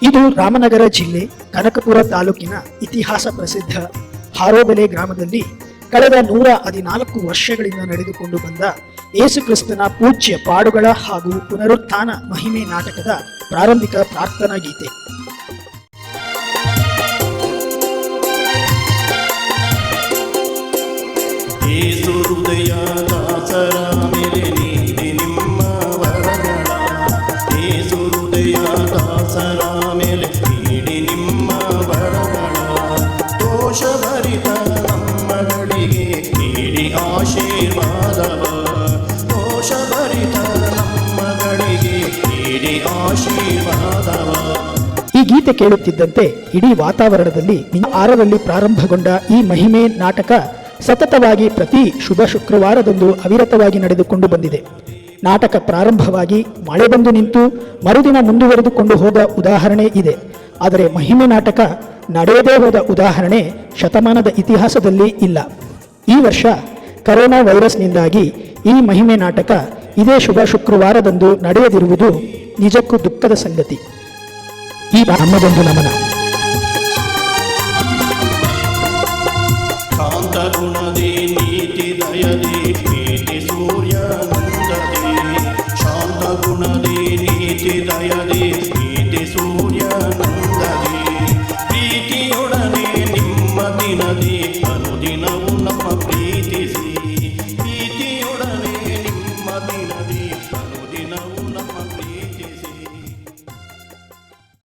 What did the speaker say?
ಇದು ರಾಮನಗರ ಜಿಲ್ಲೆ ಕನಕಪುರ ತಾಲೂಕಿನ ಇತಿಹಾಸ ಪ್ರಸಿದ್ಧ ಹಾರೋಬೆಲೆ ಗ್ರಾಮದಲ್ಲಿ ಕಳೆದ 114 ವರ್ಷಗಳಿಂದ ನಡೆದುಕೊಂಡು ಬಂದ ಯೇಸು ಕ್ರಿಸ್ತನ ಪೂಜ್ಯ ಪಾಡುಗಳ ಹಾಗೂ ಪುನರುತ್ಥಾನ ಮಹಿಮೆ ನಾಟಕದ ಪ್ರಾರಂಭಿಕ ಪ್ರಾರ್ಥನಾ ಗೀತೆ. ಈ ಗೀತೆ ಕೇಳುತ್ತಿದ್ದಂತೆ ಇಡೀ ವಾತಾವರಣದಲ್ಲಿ 6ರಲ್ಲಿ ಪ್ರಾರಂಭಗೊಂಡ ಈ ಮಹಿಮೆ ನಾಟಕ ಸತತವಾಗಿ ಪ್ರತಿ ಶುಭ ಶುಕ್ರವಾರದಂದು ಅವಿರತವಾಗಿ ನಡೆದುಕೊಂಡು ಬಂದಿದೆ. ನಾಟಕ ಪ್ರಾರಂಭವಾಗಿ ಮಳೆ ಬಂದು ನಿಂತು ಮರುದಿನ ಮುಂದುವರೆದುಕೊಂಡು ಹೋದ ಉದಾಹರಣೆ ಇದೆ. ಆದರೆ ಮಹಿಮೆ ನಾಟಕ ನಡೆಯದೇ ಹೋದ ಉದಾಹರಣೆ ಶತಮಾನದ ಇತಿಹಾಸದಲ್ಲಿ ಇಲ್ಲ. ಈ ವರ್ಷ ಕರೋನಾ ವೈರಸ್ನಿಂದಾಗಿ ಈ ಮಹಿಮೆ ನಾಟಕ ಇದೇ ಶುಭ ಶುಕ್ರವಾರದಂದು ನಡೆಯದಿರುವುದು ನಿಜಕ್ಕೂ ದುಃಖದ ಸಂಗತಿ. ಈ ನಮ್ಮದೊಂದು ನಮನ. ಶಾಂತ ಗುಣದಿ ನೀತಿ ದಯದಿ